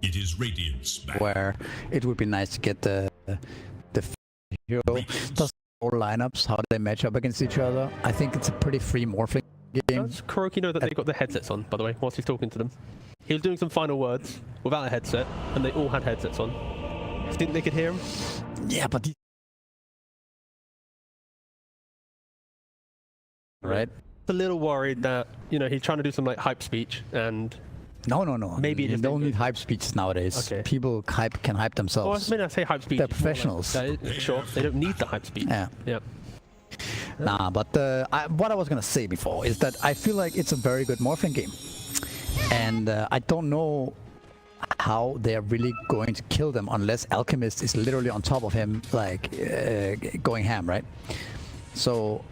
It is Radiant's back. Where it would be nice to get the hero. Does all lineups, how they match up against each other. I think it's a pretty free morphling game. Does Kuroki know that they've got their headsets on, by the way, whilst he's talking to them? He was doing some final words without a headset, and they all had headsets on. Do you think they could hear him? Yeah, but right. A little worried that, you know, he's trying to do some like hype speech and No. maybe you don't need hype speeches nowadays. Okay. People can hype themselves. Well, I mean, I say hype speech. They're professionals. Sure, they don't need the hype speech. Yeah. Yeah. Nah, but what I was gonna say before is that I feel like it's a very good morphling game, and I don't know how they are really going to kill them unless Alchemist is literally on top of him, like going ham, right? So.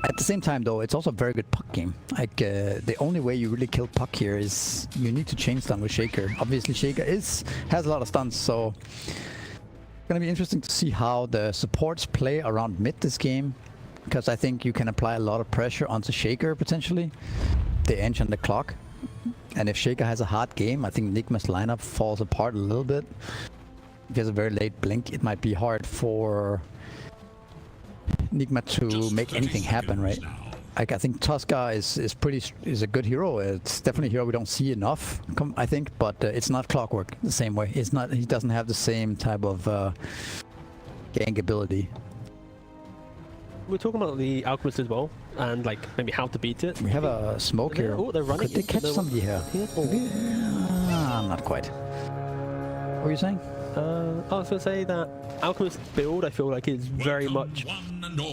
At the same time, though, it's also a very good puck game. Like, the only way you really kill puck here is you need to chain stun with Shaker. Obviously, Shaker has a lot of stuns, so it's gonna be interesting to see how the supports play around mid this game, because I think you can apply a lot of pressure onto Shaker potentially, the Edge and the clock. And if Shaker has a hard game, I think Nigma's lineup falls apart a little bit. If he has a very late blink, it might be hard for Nigma to make anything happen, right? Like, I think Tosca is a good hero. It's definitely a hero we don't see enough, I think, but it's not Clockwork the same way. It's not. He doesn't have the same type of gank ability. We're talking about the Alchemist as well, and like maybe how to beat it. We have a smoke here. Oh, they're running. Could they catch somebody here? Not quite. What were you saying? I was going to say that Alchemist build, I feel like, is very much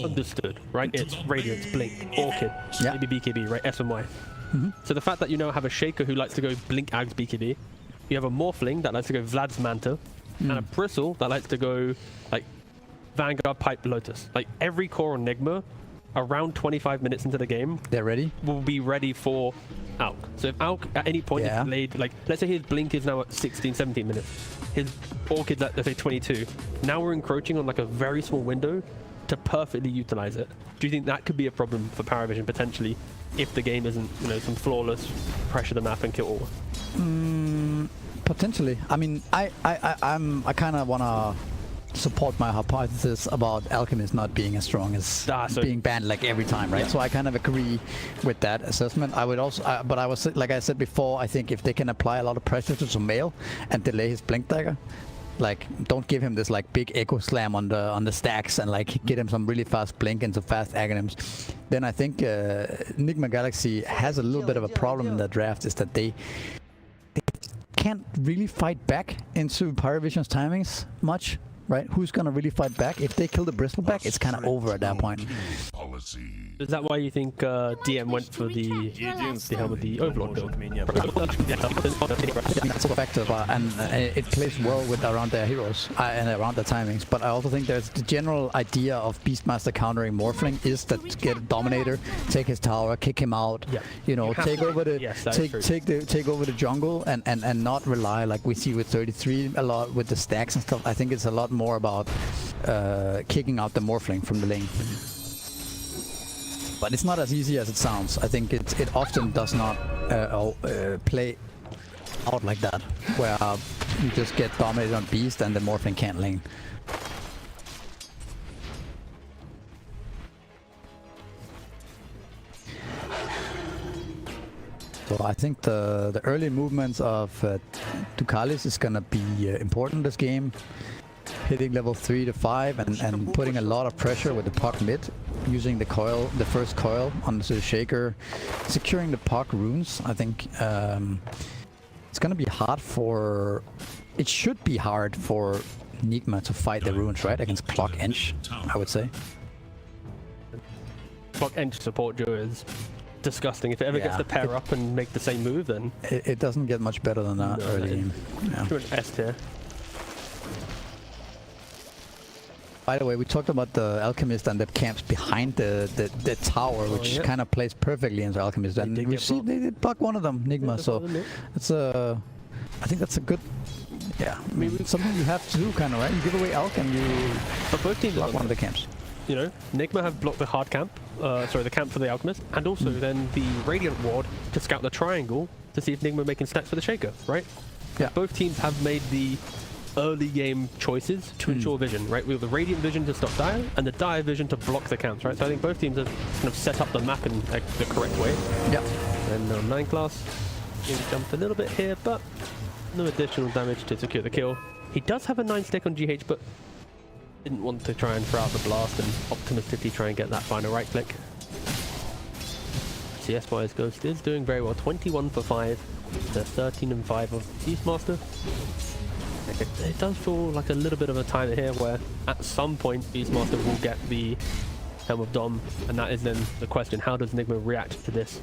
understood, right? It's Radiance, Blink, Orchid, maybe BKB, right? S and Y. So the fact that you now have a Shaker who likes to go Blink, Ags, BKB, you have a Morphling that likes to go Vlad's Manta, and a Bristle that likes to go like Vanguard, Pipe, Lotus. Like every core on Nigma, around 25 minutes into the game, they're ready. Will be ready for Alk. So if Alk at any point is delayed, like let's say his Blink is now at 16, 17 minutes, his Orchid at let's say 22. Now we're encroaching on like a very small window to perfectly utilize it. Do you think that could be a problem for Paravision potentially if the game isn't, you know, some flawless pressure the map and kill all? Potentially. I mean, I kind of wanna support my hypothesis about Alchemist not being as strong as being banned like every time, right? So I kind of agree with that assessment. I would also, but I was like I said before, I think if they can apply a lot of pressure to Sumail and delay his Blink Dagger, like don't give him this like big echo slam on the stacks and like get him some really fast blink and some fast Aghanims, then I think Nigma Galaxy has a little bit of a problem in the draft, is that they can't really fight back into Paravision's timings much. Right? Who's gonna really fight back? If they kill the Bristleback, it's kind of over at that point. Is that why you think DM went for the helm with the Overlord build? That's effective, and it plays well with around their heroes and around their timings. But I also think there's the general idea of Beastmaster countering Morphling is that get a Dominator, take his tower, kick him out. You know, take over the take over the jungle and not rely like we see with 33 a lot with the stacks and stuff. I think it's a lot more about kicking out the Morphling from the lane. But it's not as easy as it sounds. I think it often does not play out like that, where you just get dominated on Beast and the Morphling can't lane. So I think the early movements of Ducalis is gonna be important this game. Hitting level 3 to 5 and putting a lot of pressure with the puck mid, using the coil, the first coil onto the Shaker, securing the puck runes. I think it's gonna be hard for. It should be hard for Nigma to fight the runes, right? Against Clock Ench, I would say. Clock Ench support duo is disgusting. If it ever gets to pair up and make the same move, then it doesn't get much better than that early game. S tier. By the way, we talked about the Alchemist and the camps behind the tower, which kind of plays perfectly into Alchemist. And we see they did block one of them, Nigma. So it's I think that's a good, maybe something you have to do, kind of, right? You give away Alch and you both teams block one of the camps. You know, Nigma have blocked the hard camp, sorry, the camp for the Alchemist, and also then the Radiant Ward to scout the triangle to see if Nigma are making stacks for the Shaker, right? Yeah. Both teams have made the early game choices to ensure vision, right? We have the Radiant vision to stop Dire and the Dire vision to block the camps, right? So I think both teams have kind of set up the map in like, the correct way. Yeah. And 9 class, he jumped a little bit here, but no additional damage to secure the kill. He does have a 9 stick on GH, but didn't want to try and throw out the blast and optimistically try and get that final right click. CS Boy's Ghost is doing very well. 21 for 5. The 13 and 5 of Beastmaster. It does feel like a little bit of a timer here where at some point Beastmaster will get the Helm of Dom, and that is then the question, how does Nigma react to this?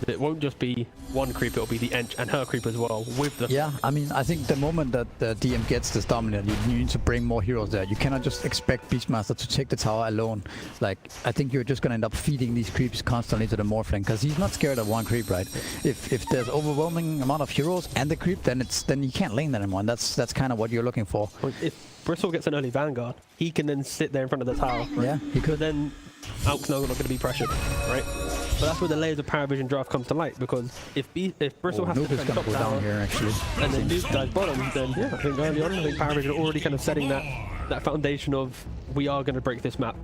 It won't just be one creep, it'll be the Ench and her creep as well with the... Yeah, I mean, I think the moment that the DM gets this dominant, you need to bring more heroes there. You cannot just expect Beastmaster to take the tower alone. Like, I think you're just gonna end up feeding these creeps constantly to the Morphling, because he's not scared of one creep, right? If there's overwhelming amount of heroes and the creep, then you can't lane that anymore, and that's kind of what you're looking for. If Bristle gets an early Vanguard, he can then sit there in front of the tower. Yeah, he could. But then Alk's not going to be pressured, right? But that's where the layers of Paravision draft comes to light, because if Bristle has to defend top go tower down here, actually, and then Nuke dies bottom, then yeah, I think early on, I think Paravision already kind of setting that foundation of we are going to break this map,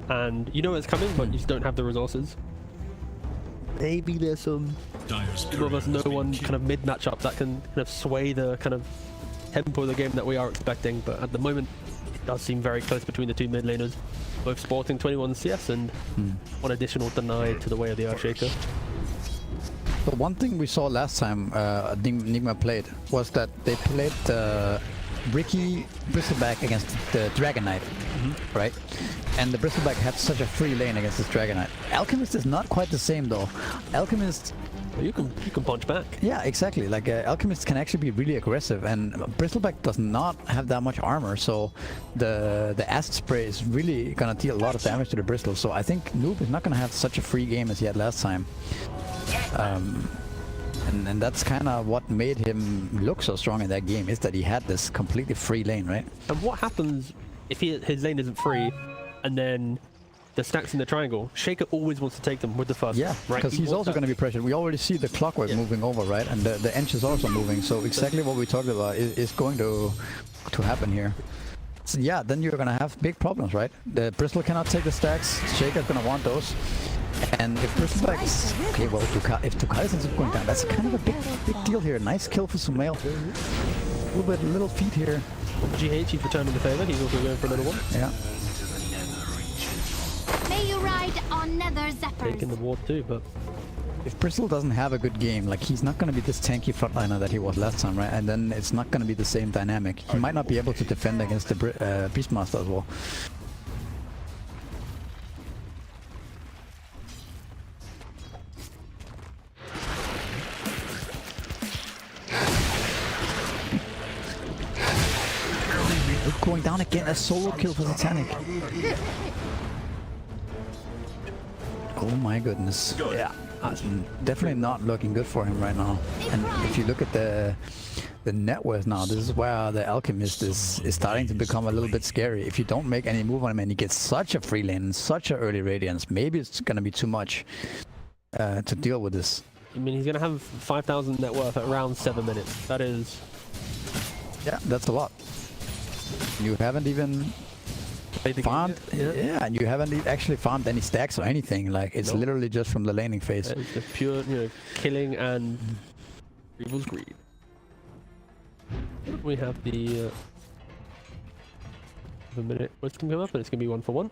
and you know it's coming, but you just don't have the resources. Maybe there's some of us know one kind of mid matchup that can kind of sway the kind of tempo of the game that we are expecting, but at the moment it does seem very close between the two mid laners, both sporting 21 CS and one additional deny to the way of the Earthshaker. The one thing we saw last time Nigma played was that they played Ricky Bristleback against the Dragon Knight, right? And the Bristleback had such a free lane against this Dragon Knight. Alchemist is not quite the same though. Alchemist... You can punch back. Yeah, exactly. Like Alchemist can actually be really aggressive, and Bristleback does not have that much armor, so the acid spray is really gonna deal a lot of damage to the Bristle. So I think Noob is not gonna have such a free game as he had last time. And that's kind of what made him look so strong in that game, is that he had this completely free lane, right? And what happens if his lane isn't free, and then the stacks in the triangle? Shaker always wants to take them with the first. Yeah, right? because he's also going to be pressured. We already see the clockwork moving over, right? And the Ench is also moving. So exactly what we talked about is going to happen here. So yeah, then you're going to have big problems, right? The Bristle cannot take the stacks. Shaker's going to want those. And if Bristleback is... Okay, well, if Tukalis ends up going down, that's kind of a big deal here. Nice kill for Sumail. A little feat here. GH, he's returning the favor. He's also going for another one. Yeah. May you ride on nether zappers. Taking the ward too, but... If Bristle doesn't have a good game, like he's not going to be this tanky frontliner that he was last time, right? And then it's not going to be the same dynamic. He might not be able to defend against the Beastmaster as well. Going down again, a solo kill for Titanic. Oh my goodness. Yeah, that's definitely not looking good for him right now. And if you look at the net worth now, this is where the Alchemist is starting to become a little bit scary. If you don't make any move on him and he gets such a free lane, such an early Radiance, maybe it's going to be too much to deal with this. I mean, he's going to have 5,000 net worth at around 7 minutes. That is... Yeah, that's a lot. You haven't even farmed, and you haven't actually farmed any stacks or anything. Like it's literally just from the laning phase. It's just pure, killing and Evil's greed. We have the a minute. What's going to come up? And it's going to be 1 for 1.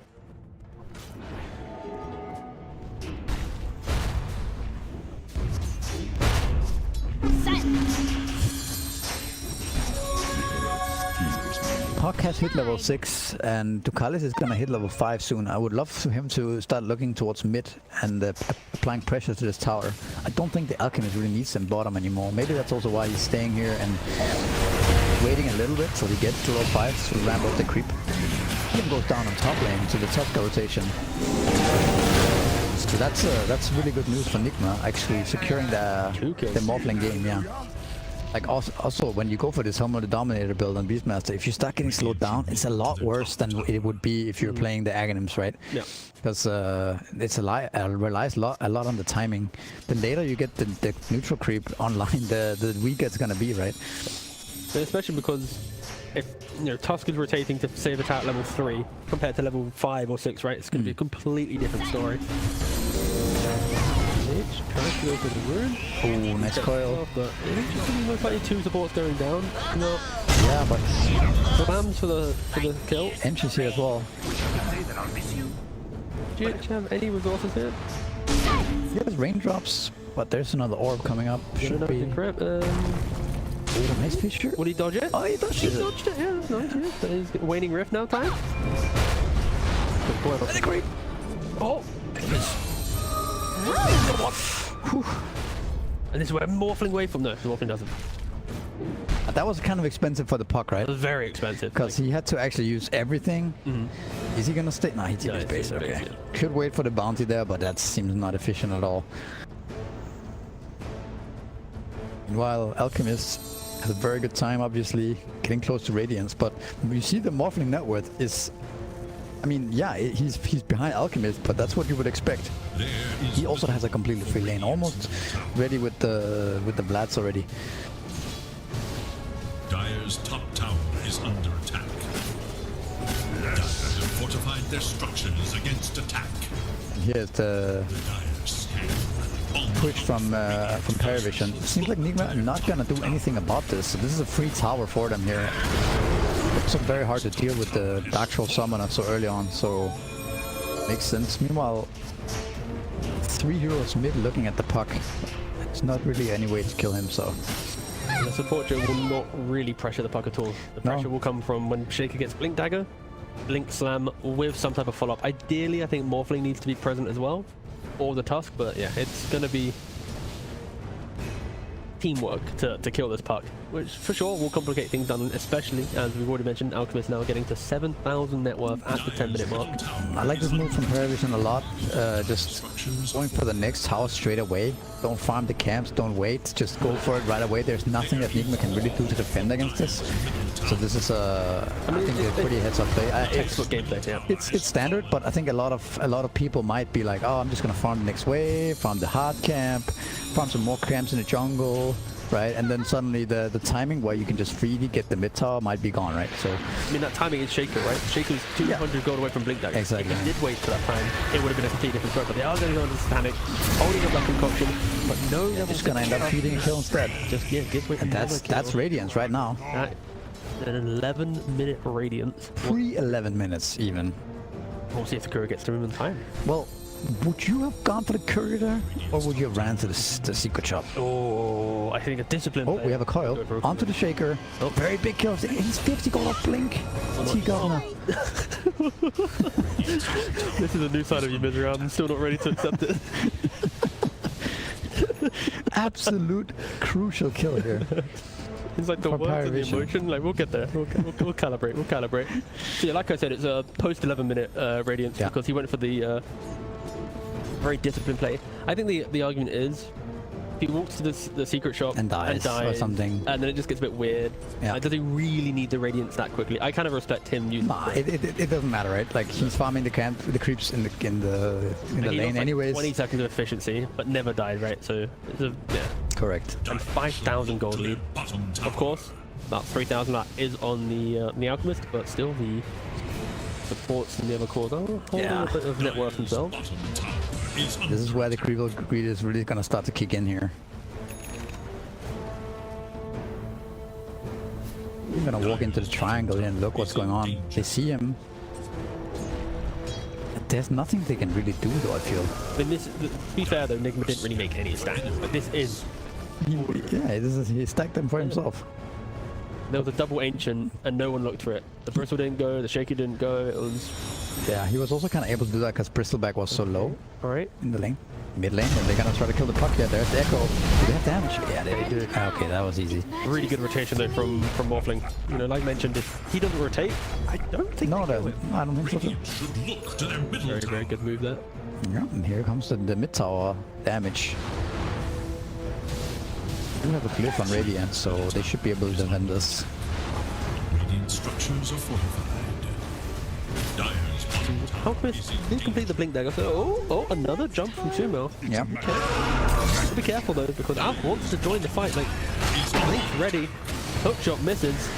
Hawk has hit level 6 and Tukalis is gonna hit level 5 soon. I would love for him to start looking towards mid and applying pressure to this tower. I don't think the Alchemist really needs him bottom anymore. Maybe that's also why he's staying here and waiting a little bit till he gets to level 5 to ramp up the creep. He goes down on top lane to the Tuska rotation. So that's really good news for Nigma, actually securing the Morphling game, yeah. Like also when you go for this Homo the Dominator build on Beastmaster, if you start getting slowed down, it's a lot worse than it would be if you're playing the Aghanims, right? Yeah. Because it's relies a lot on the timing. The later you get the neutral creep online, the weaker it's gonna be, right? Especially because if Tusk is rotating to save attack level 3 compared to level 5 or 6, right? It's gonna be a completely different story. Trying to go for the rune. Oh, nice coil. But it looks like 2 supports going down. No. Yeah, but Slams for the kill. Enches here as well. Do you have any resources here? There's raindrops, but there's another orb coming up. Should be. Oh, nice Fisher. Would he dodge it? Oh, he dodged it. Yeah, that's nice. Yeah. So he's waning rift now. Time. Creep. Oh. And this is where Morphling wave from. No, Morphling doesn't. That was kind of expensive for the puck, right? It was very expensive. Because he had to actually use everything. Is he gonna stay? No, he's in his base. Okay. Could wait for the bounty there, but that seems not efficient at all. Meanwhile, Alchemist has a very good time, obviously, getting close to Radiance. But you see the Morphling net worth is... I mean, yeah, he's behind Alchemist, but that's what you would expect. He also has a completely free lane, almost ready with the Vlads already. Dire's top tower is under attack. Dire have fortified their structures against attack. Here's the push from Paravision. Seems like Nigma are not gonna do anything about this. So this is a free tower for them here. It's very hard to deal with the Dark Troll Summoner so early on, so makes sense. Meanwhile, 3 heroes mid looking at the puck. It's not really any way to kill him, so... The support Joe will not really pressure the puck at all. The pressure will come from when Shaker gets Blink Dagger, Blink Slam with some type of follow-up. Ideally, I think Morphling needs to be present as well, or the Tusk, but yeah, it's going to be teamwork to kill this puck, which for sure will complicate things down, especially, as we've already mentioned, Alchemist now getting to 7,000 net worth at the 10-minute mark. I like this move from Paravision a lot, just going for the next house straight away. Don't farm the camps, don't wait, just go for it right away. There's nothing that Nigma can really do to defend against this. So this is I think a pretty heads-up play. Textbook gameplay, yeah. It's standard, but I think a lot of people might be like, oh, I'm just gonna farm the next wave, farm the hard camp, farm some more camps in the jungle, right? And then suddenly the timing where you can just freely get the mid tower might be gone, right? So I mean, that timing is Shaker, right? Shaker's 200 gold away from Blink Dagger. Exactly. If he did wait for that time, it would have been a completely different story. But they are going to go into Static, holding up that concoction, but no, they're just gonna end up feeding a kill instead. Just give away. And that's Radiance right now. An 11-minute Radiance. Pre-11 minutes even. We'll see if the courier gets to him in time. Well, would you have gone for the courier there, or would you have ran to the secret shop? Oh, I think a discipline. Oh, we have a coil. Onto the Shaker. Oh, very big kill. He's 50 gold off Blink. What's he got now? This is a new side of you, Misery. I'm still not ready to accept it. Absolute crucial kill here. It's like the words and the emotion. Like, we'll get there. We'll calibrate. We'll calibrate. So yeah, like I said, it's a post 11-minute Radiance because he went for the very disciplined play. I think the argument is he walks to the secret shop and dies or something, and then it just gets a bit weird. Yeah. Does he really need the Radiance that quickly? I kind of respect him using it doesn't matter, right? Like, he's farming the creeps in the lane anyways. 20 seconds of efficiency, but never died, right? So it's correct. And 5,000 gold lead. Of course, about 3,000 that is on the Alchemist, but still the supports and the other cores are holding a bit of net worth themselves. This is where the greed is really gonna start to kick in here. I'm gonna walk into the triangle here and look what's going on. They see him. There's nothing they can really do though, I feel. I mean, to be fair though, Nigma didn't really make any stacks, but this is... he stacked them for himself. There was a double ancient and no one looked for it. The Bristle didn't go, the Shaky didn't go, it was... Yeah, he was also kind of able to do that because Bristleback was so low in the lane. Mid lane, and they're gonna try to kill the puck here. There's the Echo. Do they have damage? Yeah, they do. Okay, that was easy. Really good rotation though from Morphling. You know, like mentioned, if he doesn't rotate, I don't think I don't think so too. Very, very good move there. Yeah, and here comes the mid tower damage. do have a glyph on Radiant, so they should be able to defend us. Radiant structures are fortified. Dire's bottom tower Alchemist didn't complete the blink dagger. So, oh, another jump from Sumo. Yeah. Okay. Be careful though, because Alp wants to join the fight. Like, Blink's ready. Hookshot misses.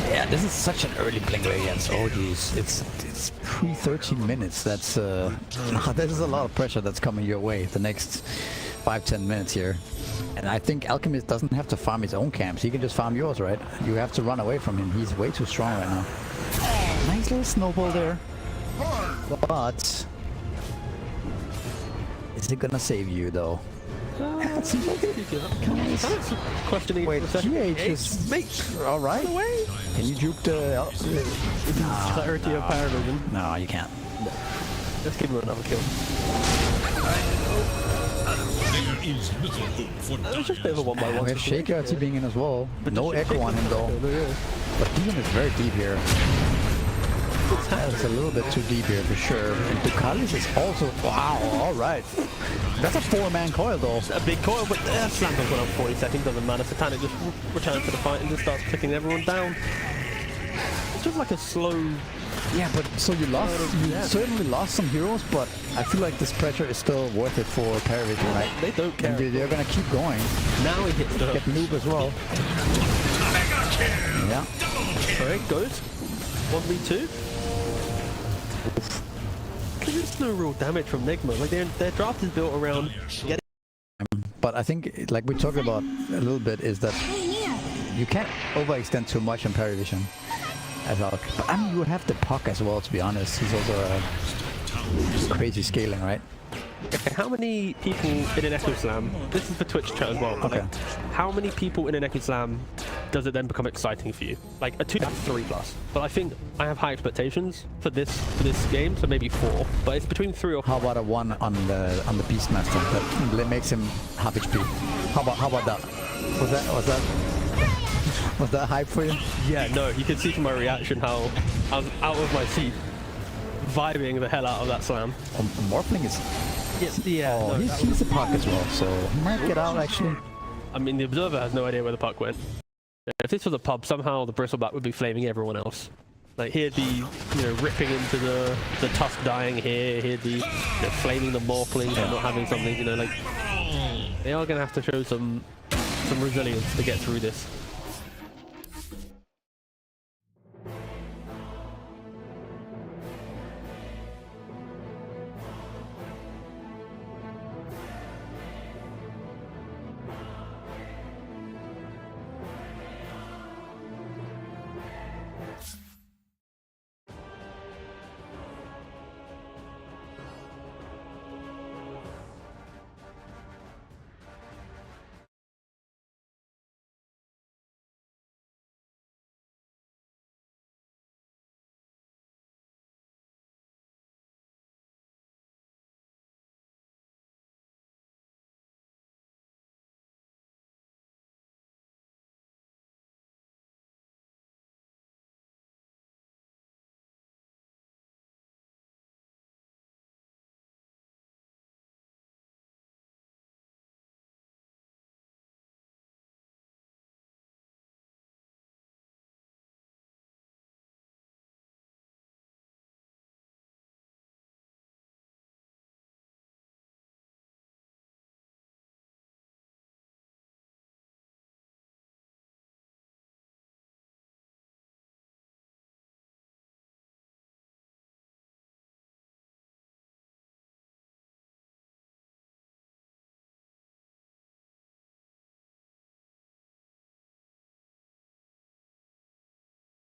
Yeah, this is such an early blink Radiance. Oh jeez, it's pre-13 minutes. That's there's a lot of pressure that's coming your way the next 5-10 minutes here. And I think Alchemist doesn't have to farm his own camps. He can just farm yours, right? You have to run away from him. He's way too strong right now. Nice little snowball there. But is it gonna save you though? It seems like it. Questioning. Wait, GH is all right. Can you juke the Clarity of Paravision? No, you can't. Let's give him another kill. There is little hope for It was just a bit of a 1-by-1. We have Shaker actually being in as well. No echo on him though. Yeah. But Demon is very deep here. It's a little bit too deep here for sure. And Ducalis is also... Wow, alright. That's a 4-man coil though. A big coil, but Slam's got up 40 seconds, doesn't matter. Satanic just returns to the fight and just starts clicking everyone down. It's just like a slow... Yeah, but so you certainly lost some heroes, but I feel like this pressure is still worth it for Paravision, right? They don't care. And they're gonna keep going. Now he hits the Get noob as well. Yeah. Alright, goes. 1v2. There's no real damage from Nigma. Like their draft is built around getting. But I think, like we talked about a little bit, is that you can't overextend too much on Paravision. As well. But I mean, you have the puck as well, to be honest. He's also crazy scaling, right? Okay, how many people in an Echo Slam? This is for Twitch chat as well. Okay. Like, how many people in an Echo Slam does it then become exciting for you? Like a 2 to 3+. But I think I have high expectations for this game, so maybe 4. But it's between 3 or 4. How about a 1 on the Beastmaster that makes him half HP? How about that? Was that hype for you? Yeah, no, you can see from my reaction how I was out of my seat, vibing the hell out of that slam. Morphling is... Yeah, oh, no, he's a puck as well, so he might get out actually. I mean, the observer has no idea where the puck went. If this was a pub, somehow the bristleback would be flaming everyone else. Like he'd be, ripping into the tusk dying here. He'd be flaming the morphling for not having something. Like they are gonna have to show some resilience to get through this.